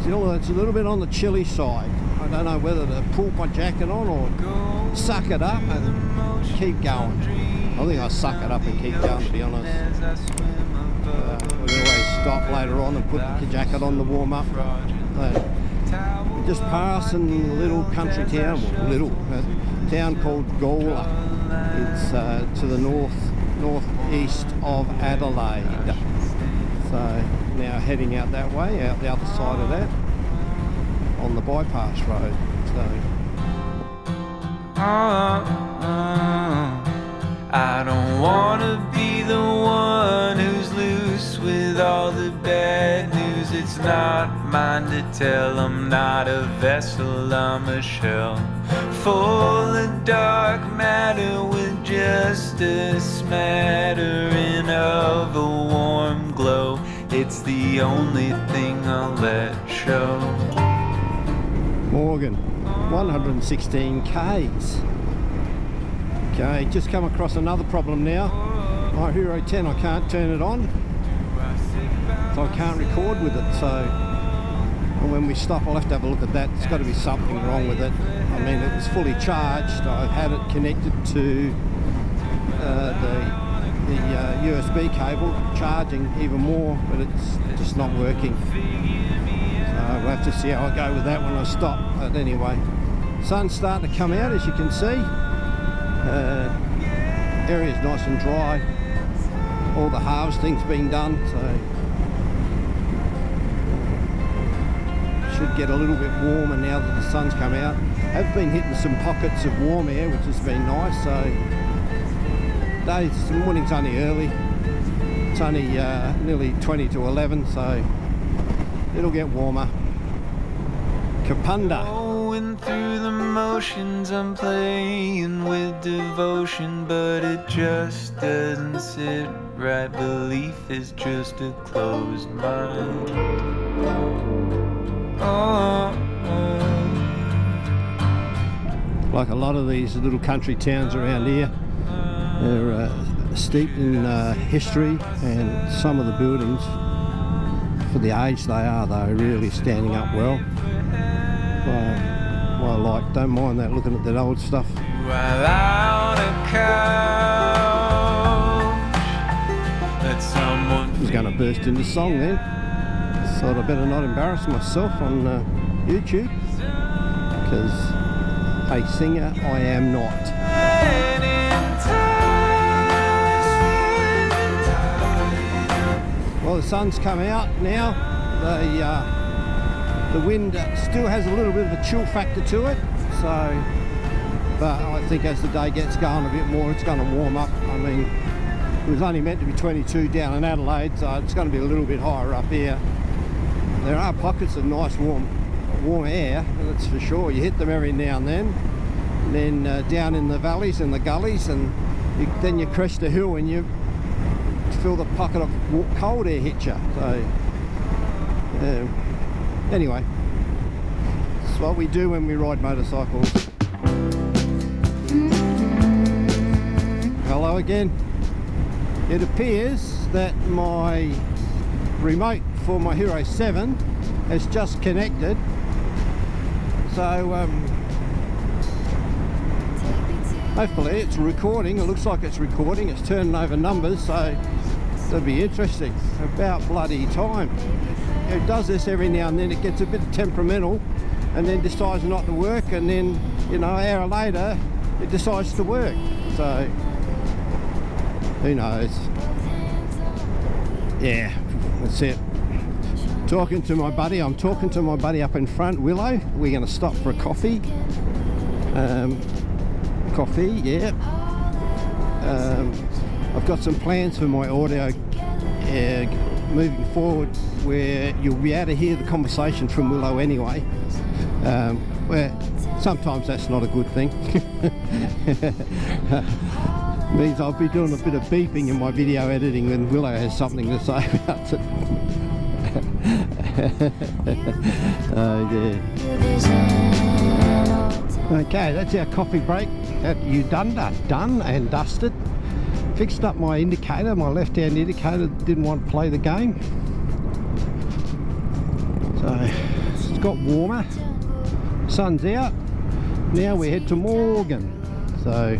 Still, it's a little bit on the chilly side. I don't know whether to pull my jacket on or suck it up and keep going. I think I suck it up and keep going, to be honest. We'll always stop later on and put the jacket on to warm up. Just passing a little country town, a town called Gawler. It's to the northeast of Adelaide. So now heading out that way, out the other side of that, on the bypass road. So I don't want to be the one who's loose with all the bad news. It's not mine to tell. I'm not a vessel, I'm a shell full of dark matter with just a smattering of a warm glow. It's the only thing I'll let show. Morgan, 116 Ks. Okay, just come across another problem now. My Hero 10, I can't turn it on, so I can't record with it. So when we stop, I'll have to have a look at that. There's got to be something wrong with it. I mean, it was fully charged. I had it connected to the USB cable, charging even more, but it's just not working. So we'll have to see how I go with that when I stop. But anyway, sun's starting to come out, as you can see. Area's nice and dry. All the harvesting's been done, so should get a little bit warmer now that the sun's come out. Have been hitting some pockets of warm air, which has been nice. So the morning's only early. It's only nearly 20 to 11, so it'll get warmer. Kapunda. Going through the motions, I'm playing with devotion, but it just doesn't sit right. Belief is just a closed mind. Like a lot of these little country towns around here, they're steeped in history, and some of the buildings, for the age they are, they're really standing up well. I don't mind that, looking at that old stuff. I was going to burst into song then. Thought I better not embarrass myself on YouTube, because a singer I am not. Well, the sun's come out now. The wind still has a little bit of a chill factor to it, so, but I think as the day gets going a bit more, it's going to warm up. I mean, it was only meant to be 22 down in Adelaide, so it's going to be a little bit higher up here. There are pockets of nice warm air, that's for sure. You hit them every now and then down in the valleys and the gullies, and then you crest a hill and you feel the pocket of cold air hit you. So anyway, it's what we do when we ride motorcycles. Hello again. It appears that my remote for my Hero 7 has just connected, so hopefully it's recording. It looks like it's recording. It's turning over numbers, so it'll be interesting. About bloody time. It does this every now and then. It gets a bit temperamental and then decides not to work, and then, you know, an hour later it decides to work. So who knows? Yeah, that's it. Talking to my buddy. I'm talking to my buddy up in front, Willow. We're going to stop for a coffee. Coffee, yeah. I've got some plans for my audio moving forward, where you'll be able to hear the conversation from Willow anyway. Where sometimes that's not a good thing. Means I'll be doing a bit of beeping in my video editing when Willow has something to say about it. Oh dear. Okay, that's our coffee break. You done and dusted. Fixed up my indicator, my left-hand indicator didn't want to play the game. So got warmer, sun's out. Now we head to Morgan, so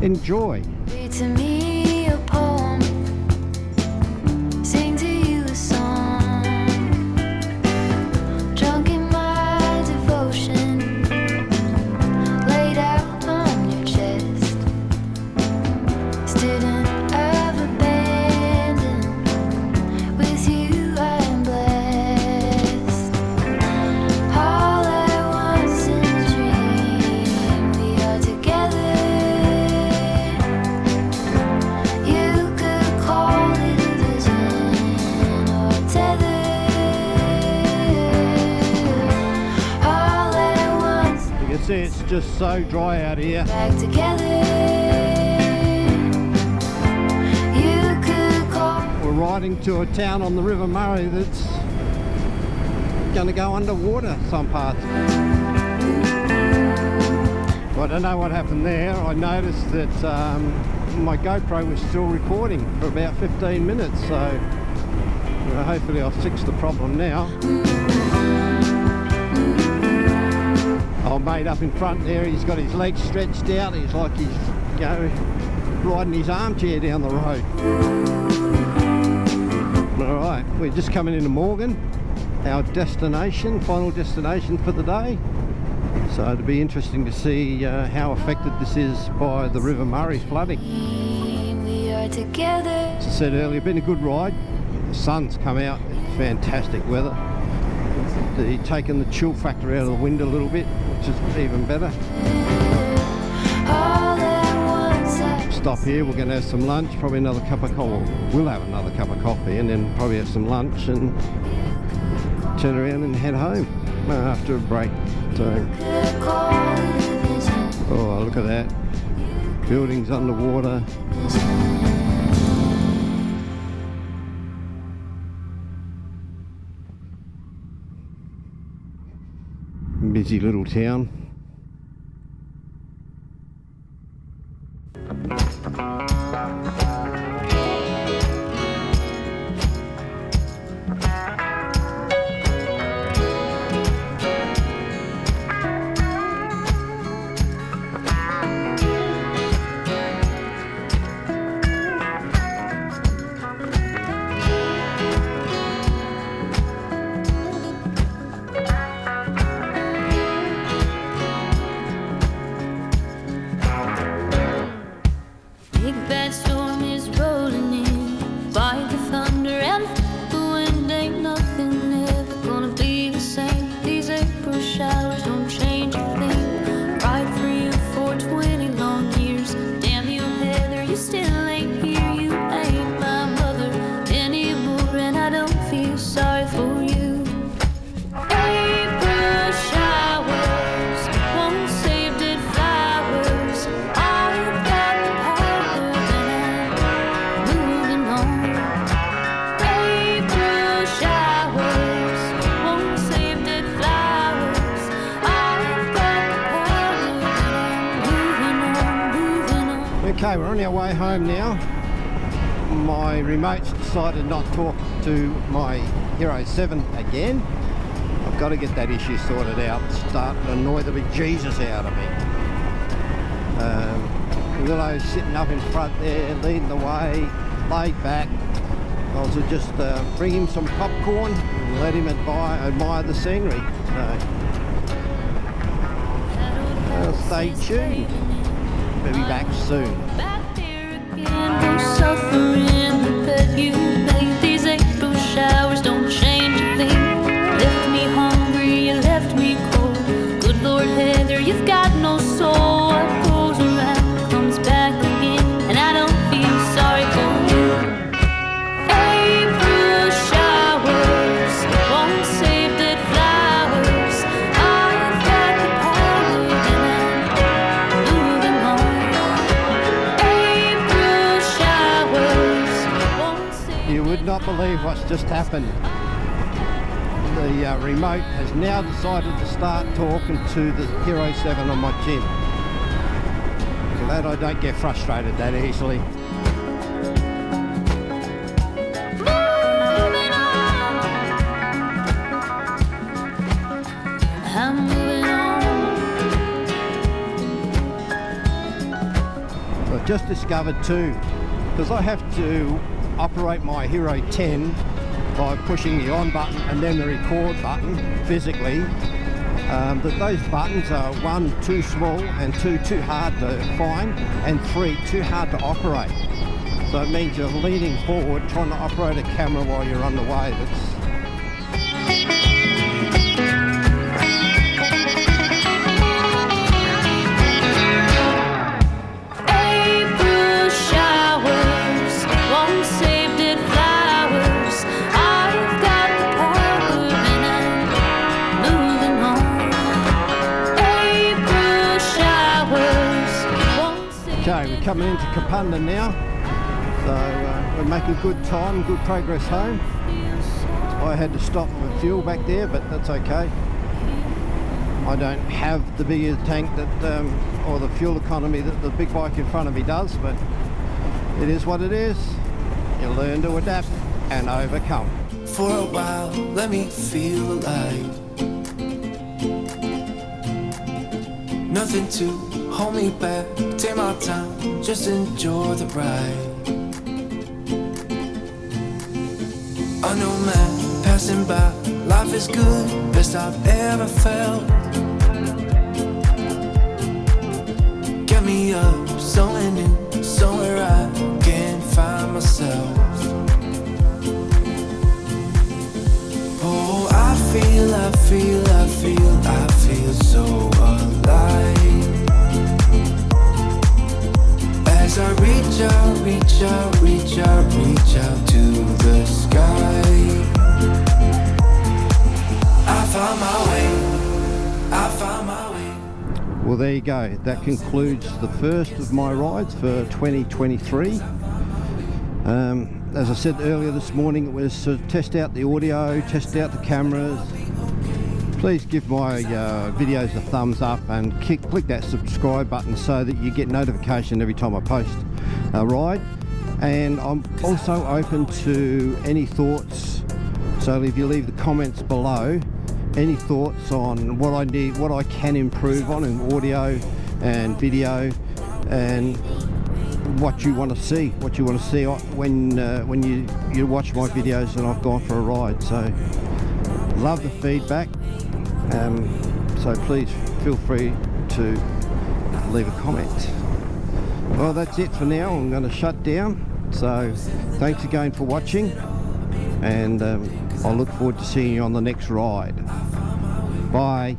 enjoy. Read to me a poem, sing to you a song, drunk in my devotion, laid out on your chest, student of abandon, with you I am blessed. All at once in a dream, we are together. You could call it a vision or a tether. All at once, You can see it's just so dry out here. back together. You could call. We're riding to a town on the River Murray that's going to go underwater some parts. Well, I don't know what happened there. I noticed that my GoPro was still recording for about 15 minutes, so hopefully I've fixed the problem now. Old mate up in front there, he's got his legs stretched out. He's like he's, you know, riding his armchair down the road. Alright, we're just coming into Morgan, our destination, final destination for the day. So it'll be interesting to see how affected this is by the River Murray flooding. We are together. As I said earlier, been a good ride. The sun's come out, fantastic weather. Taking the chill factor out of the wind a little bit, which is even better. All at once I Stop here, we're going to have some lunch, probably another cup of coffee. We'll have another cup of coffee and then probably have some lunch and turn around and head home after a break. So, could call it a vision. oh, look at that. Buildings underwater. Busy little town. Big bad storm is rolling in, by the thunder and the wind. Ain't nothing ever gonna be the same. These April showers don't change a thing. Ride for you for 20 long years. Damn you, Heather, you still ain't here. You ain't my mother anymore, and I don't feel sorry for you. April showers won't save dead flowers. I've got the power and I'm moving on. April showers won't save dead flowers. I've got the power and I'm moving on. Okay, we're on our way home now. My remote's decided not to talk to my Hero 7 again. I've got to get that issue sorted out. It's starting to annoy the bejesus out of me. Willow's sitting up in front there, leading the way, laid back. I was to just bring him some popcorn and let him admire the scenery. So, stay tuned. We'll be back soon. Back there again, no suffering, the bed you made. These April showers don't change a thing. Left me hungry, you left me cold. Good Lord, Heather, you've got no soul. What goes around comes back again, and I don't feel sorry for you. April showers won't save dead flowers. I've got the power and I'm moving on. April showers won't save. You would not believe what's just happened. The remote has now decided to start talking to the Hero 7 on my chin. Glad I don't get frustrated that easily. Moving on. just discovered too, because I have to operate my Hero 10 by pushing the on button and then the record button physically, that those buttons are 1, too small, and 2, too hard to find, and 3, too hard to operate. So it means you're leaning forward trying to operate a camera while you're on the way. April showers won't save dead flowers. I've got the power and I'm moving on. April showers won't save. Okay, we're coming into Kapunda now, so we're making good time, good progress home. I had to stop for fuel back there, but that's okay. I don't have the bigger tank that, or the fuel economy that the big bike in front of me does, but it is what it is. You learn to adapt and overcome. For a while, let me feel alive. Nothing to hold me back. Take my time, just enjoy the ride. Unknown man passing by. Life is good, best I've ever felt. Get me up, somewhere new, somewhere I can find myself. Oh, I feel so alive. As I reach out to the sky. I found my way. Well, there you go. That concludes the first of my rides for 2023. As I said earlier this morning, it was to test out the audio, test out the cameras. Please give my videos a thumbs up and click that subscribe button so that you get notification every time I post a ride. And I'm also open to any thoughts, so if you leave the comments below, any thoughts on what I need, what I can improve on in audio and video, and what you want to see, when you watch my videos and I've gone for a ride. So love the feedback, so please feel free to leave a comment. Well, that's it for now. I'm going to shut down, so thanks again for watching, and I look forward to seeing you on the next ride. Bye.